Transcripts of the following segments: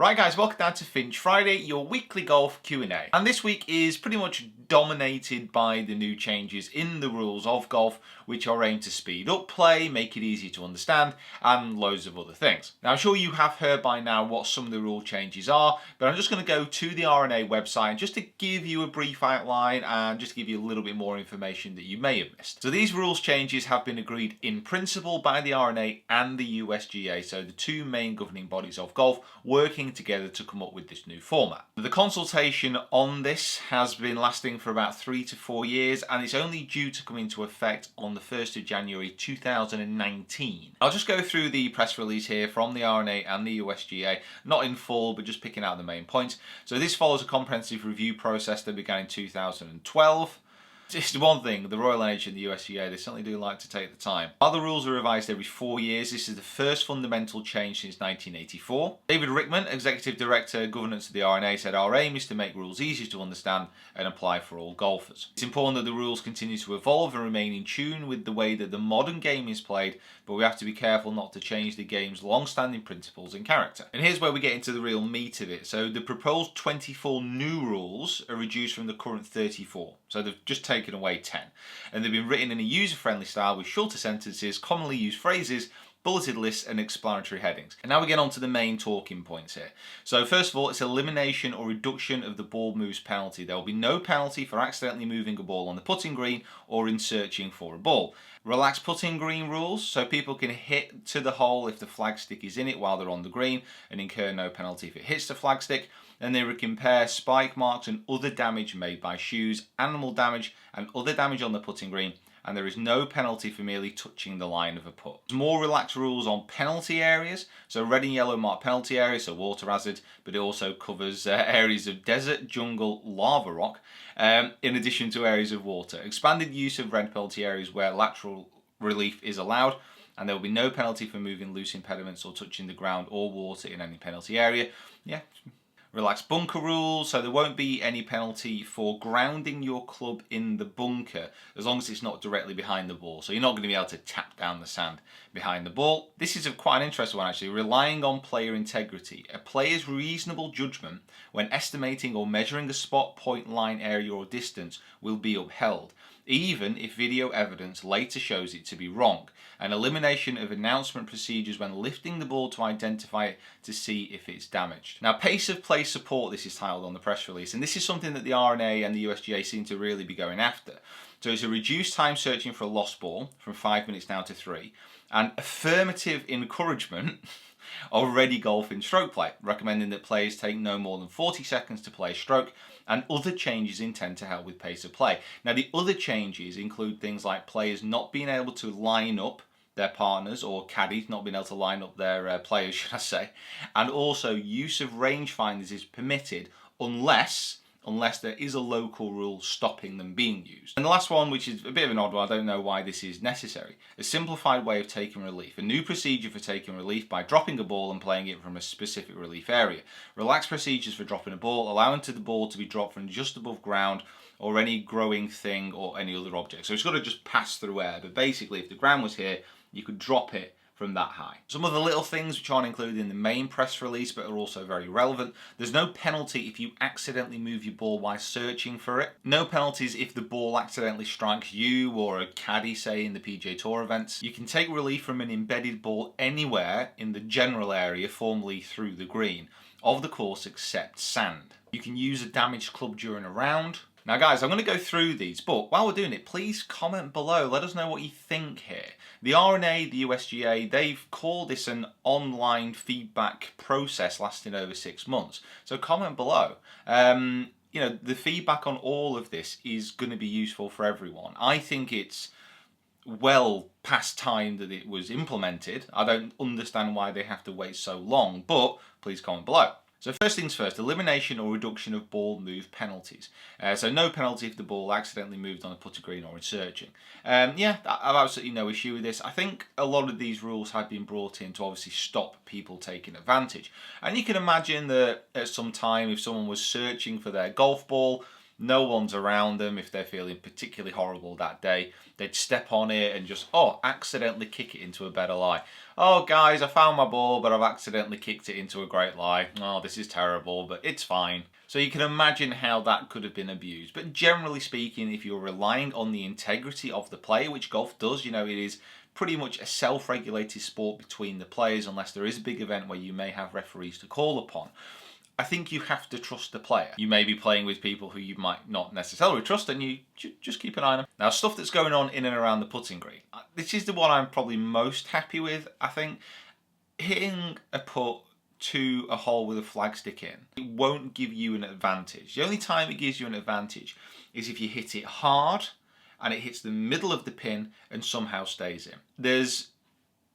Right guys, welcome down to Finch Friday, your weekly golf Q&A. And this week is pretty much dominated by the new changes in the rules of golf, which are aimed to speed up play, make it easier to understand, and loads of other things. Now I'm sure you have heard by now what some of the rule changes are, but I'm just going to go to the R&A website just to give you a brief outline and just give you a little bit more information that you may have missed. So these rules changes have been agreed in principle by the R&A and the USGA, so the two main governing bodies of golf working together to come up with this new format. The consultation on this has been lasting for about 3 to 4 years, and it's only due to come into effect on the 1st of January 2019. I'll just go through the press release here from the R&A and the USGA, not in full but just picking out the main points. So this follows a comprehensive review process that began in 2012. It's one thing, the Royal NH and the USGA, they certainly do like to take the time. While the rules are revised every 4 years, this is the first fundamental change since 1984. David Rickman, Executive Director, Governance of the R&A, said our aim is to make rules easier to understand and apply for all golfers. It's important that the rules continue to evolve and remain in tune with the way that the modern game is played, but we have to be careful not to change the game's long-standing principles and character. And here's where we get into the real meat of it. So the proposed 24 new rules are reduced from the current 34. So they've just taken away 10. And they've been written in a user-friendly style with shorter sentences, commonly used phrases, bulleted lists and explanatory headings. And now we get on to the main talking points here. So first of all, it's elimination or reduction of the ball moves penalty. There will be no penalty for accidentally moving a ball on the putting green or in searching for a ball. Relaxed putting green rules, so people can hit to the hole if the flagstick is in it while they're on the green and incur no penalty if it hits the flagstick. And they can repair spike marks and other damage made by shoes, animal damage and other damage on the putting green, and there is no penalty for merely touching the line of a putt. There's more relaxed rules on penalty areas, so red and yellow marked penalty areas, so water hazard, but it also covers areas of desert, jungle, lava rock, in addition to areas of water. Expanded use of red penalty areas where lateral relief is allowed, and there will be no penalty for moving loose impediments or touching the ground or water in any penalty area. Yeah. Relaxed bunker rules, so there won't be any penalty for grounding your club in the bunker as long as it's not directly behind the ball. So you're not going to be able to tap down the sand behind the ball. This is quite an interesting one actually. Relying on player integrity. A player's reasonable judgment when estimating or measuring a spot, point, line, area or distance will be upheld, even if video evidence later shows it to be wrong. An elimination of announcement procedures when lifting the ball to identify it to see if it's damaged. Now, pace of play support, this is titled on the press release, and this is something that the R&A and the USGA seem to really be going after. So it's a reduced time searching for a lost ball from 5 minutes down to 3, and affirmative encouragement of ready golf in stroke play, recommending that players take no more than 40 seconds to play a stroke, and other changes intend to help with pace of play. Now, the other changes include things like players not being able to line up their partners, or caddies not being able to line up their players, should I say, and also use of rangefinders is permitted unless there is a local rule stopping them being used. And the last one, which is a bit of an odd one, I don't know why this is necessary. A simplified way of taking relief. A new procedure for taking relief by dropping a ball and playing it from a specific relief area. Relaxed procedures for dropping a ball, allowing the ball to be dropped from just above ground or any growing thing or any other object. So it's got to just pass through air, but basically if the ground was here, you could drop it from that high. Some of the little things which aren't included in the main press release but are also very relevant. There's no penalty if you accidentally move your ball while searching for it. No penalties if the ball accidentally strikes you or a caddy, say in the PGA Tour events. You can take relief from an embedded ball anywhere in the general area, formerly through the green, of the course except sand. You can use a damaged club during a round. Now guys, I'm going to go through these, but while we're doing it, please comment below. Let us know what you think here. The R&A, the USGA, they've called this an online feedback process lasting over 6 months. So comment below. The feedback on all of this is going to be useful for everyone. I think it's well past time that it was implemented. I don't understand why they have to wait so long, but please comment below. So first things first, elimination or reduction of ball move penalties. So no penalty if the ball accidentally moved on a putting green or in searching. Yeah, I've absolutely no issue with this. I think a lot of these rules have been brought in to obviously stop people taking advantage. And you can imagine that at some time if someone was searching for their golf ball, no one's around them if they're feeling particularly horrible that day. They'd step on it and just, oh, accidentally kick it into a better lie. Oh, guys, I found my ball, but I've accidentally kicked it into a great lie. Oh, this is terrible, but it's fine. So you can imagine how that could have been abused. But generally speaking, if you're relying on the integrity of the play, which golf does, it is pretty much a self-regulated sport between the players, unless there is a big event where you may have referees to call upon. I think you have to trust the player. You may be playing with people who you might not necessarily trust, and you just keep an eye on them. Now, stuff that's going on in and around the putting green. This is the one I'm probably most happy with, I think. Hitting a putt to a hole with a flagstick in, it won't give you an advantage. The only time it gives you an advantage is if you hit it hard and it hits the middle of the pin and somehow stays in. There's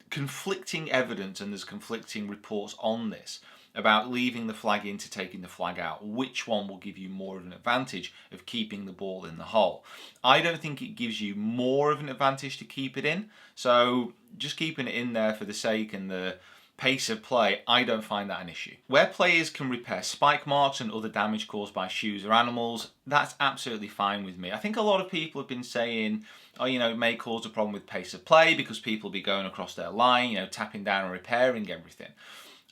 conflicting evidence and there's conflicting reports on this about leaving the flag in to taking the flag out. Which one will give you more of an advantage of keeping the ball in the hole? I don't think it gives you more of an advantage to keep it in. So just keeping it in there for the sake and the pace of play, I don't find that an issue. Where players can repair spike marks and other damage caused by shoes or animals, that's absolutely fine with me. I think a lot of people have been saying, oh, it may cause a problem with pace of play because people will be going across their line, tapping down and repairing everything.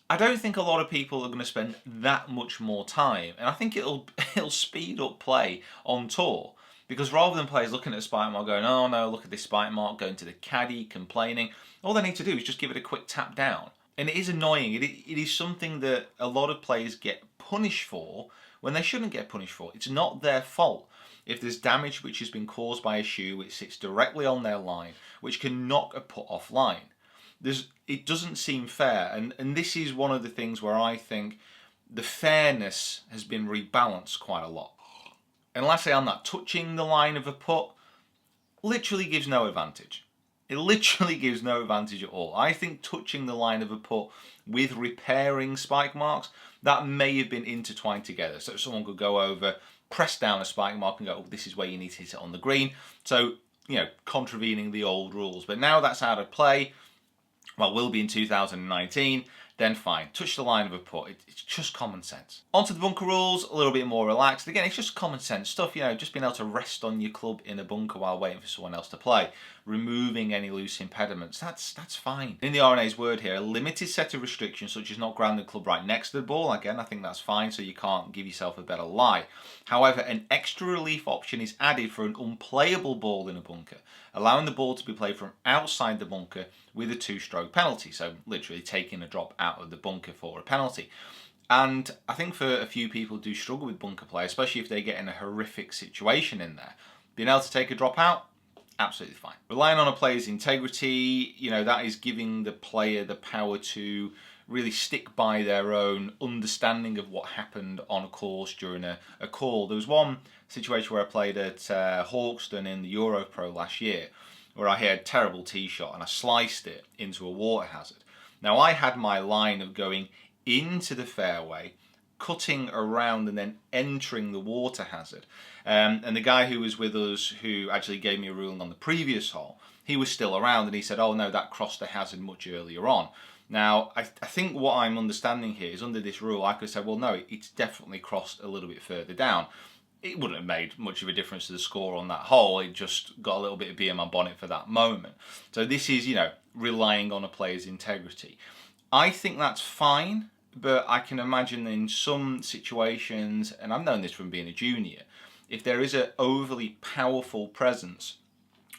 I don't think a lot of people are going to spend that much more time, and I think it'll speed up play on tour, because rather than players looking at a spike mark going, oh no, look at this spike mark, going to the caddy, complaining, all they need to do is just give it a quick tap down. And it is annoying. It is something that a lot of players get punished for when they shouldn't get punished for. It's not their fault. If there's damage which has been caused by a shoe which sits directly on their line, which can knock a putt offline, it doesn't seem fair. And this is one of the things where I think the fairness has been rebalanced quite a lot. And lastly on that, touching the line of a putt literally gives no advantage. It literally gives no advantage at all. I think touching the line of a putt with repairing spike marks, that may have been intertwined together. So someone could go over, press down a spike mark and go, oh, this is where you need to hit it on the green. So, contravening the old rules. But now that's out of play, well, will be in 2019, then fine. Touch the line of a putt. It's just common sense. Onto the bunker rules, a little bit more relaxed. Again, it's just common sense stuff, just being able to rest on your club in a bunker while waiting for someone else to play. Removing any loose impediments, that's fine. In the R&A's word here, a limited set of restrictions such as not grounding the club right next to the ball. Again, I think that's fine, so you can't give yourself a better lie. However, an extra relief option is added for an unplayable ball in a bunker, allowing the ball to be played from outside the bunker with a 2-stroke penalty. So literally taking a drop out of the bunker for a penalty. And I think for a few people do struggle with bunker play, especially if they get in a horrific situation in there. Being able to take a drop out, absolutely fine. Relying on a player's integrity, that is giving the player the power to really stick by their own understanding of what happened on a course during a call. There was one situation where I played at Hawkston in the Euro Pro last year, where I had a terrible tee shot and I sliced it into a water hazard. Now I had my line of going into the fairway, cutting around and then entering the water hazard. And the guy who was with us, who actually gave me a ruling on the previous hole, he was still around and he said, oh no, that crossed the hazard much earlier on. Now, I think what I'm understanding here is under this rule, I could say, well, no, it's definitely crossed a little bit further down. It wouldn't have made much of a difference to the score on that hole. It just got a little bit of bee in my bonnet for that moment. So this is, relying on a player's integrity. I think that's fine, but I can imagine in some situations, and I've known this from being a junior, if there is an overly powerful presence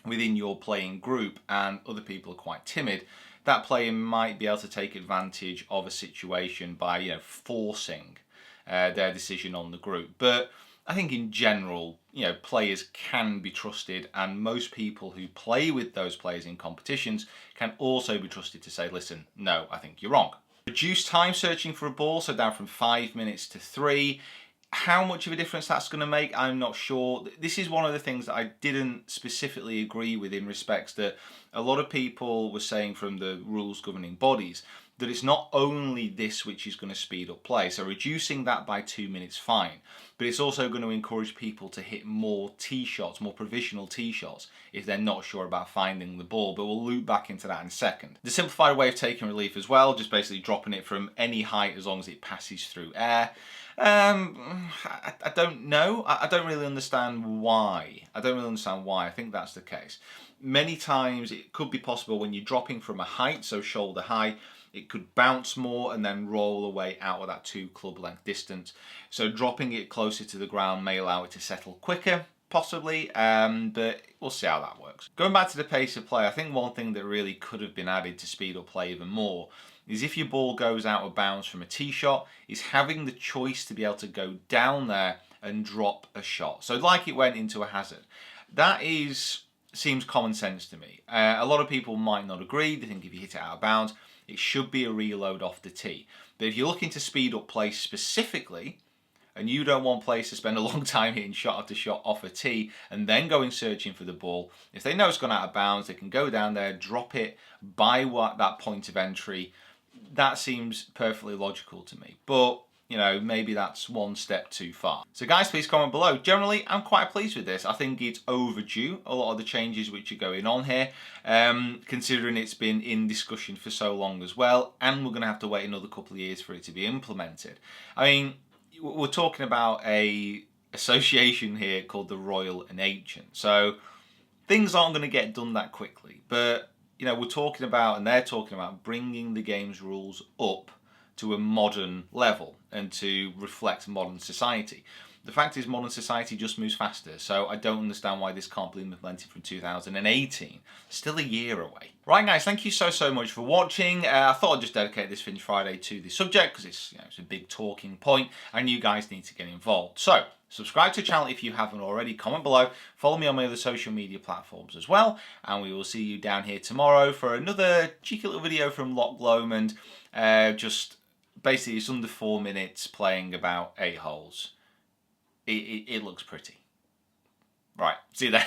within your playing group and other people are quite timid, that player might be able to take advantage of a situation by forcing their decision on the group. But I think in general, players can be trusted, and most people who play with those players in competitions can also be trusted to say, listen, no, I think you're wrong. Reduce time searching for a ball, so down from 5 minutes to 3. How much of a difference that's going to make, I'm not sure. This is one of the things that I didn't specifically agree with, in respects that a lot of people were saying from the rules governing bodies that it's not only this which is going to speed up play. So reducing that by 2 minutes, fine. But it's also going to encourage people to hit more tee shots, more provisional tee shots, if they're not sure about finding the ball. But we'll loop back into that in a second. The simplified way of taking relief as well, just basically dropping it from any height as long as it passes through air. I don't know. I don't really understand why. I think that's the case. Many times it could be possible when you're dropping from a height, so shoulder high, it could bounce more and then roll away out of that 2 club length distance. So dropping it closer to the ground may allow it to settle quicker, possibly, but we'll see how that works. Going back to the pace of play, I think one thing that really could have been added to speed up play even more is if your ball goes out of bounds from a tee shot, is having the choice to be able to go down there and drop a shot. So like it went into a hazard. That seems common sense to me. A lot of people might not agree. They think if you hit it out of bounds, it should be a reload off the tee. But if you're looking to speed up play specifically, and you don't want players to spend a long time hitting shot after shot off a tee and then going searching for the ball, if they know it's gone out of bounds, they can go down there, drop it by that point of entry. That seems perfectly logical to me. But you know, maybe that's one step too far. So guys, please comment below. Generally, I'm quite pleased with this. I think it's overdue, a lot of the changes which are going on here, considering it's been in discussion for so long as well, and we're going to have to wait another couple of years for it to be implemented. I mean, we're talking about a association here called the Royal and Ancient, so things aren't going to get done that quickly. But, you know, we're talking about, and they're talking about, bringing the game's rules up to a modern level and to reflect modern society. The fact is, modern society just moves faster, so I don't understand why this can't be implemented from 2018. Still a year away. Right guys, thank you so much for watching. I thought I'd just dedicate this Finch Friday to this subject because it's, you know, it's a big talking point and you guys need to get involved. So, subscribe to the channel if you haven't already, comment below, follow me on my other social media platforms as well, and we will see you down here tomorrow for another cheeky little video from Loch Lomond. Just basically it's under 4 minutes playing about 8 holes. It looks pretty. Right, see you there.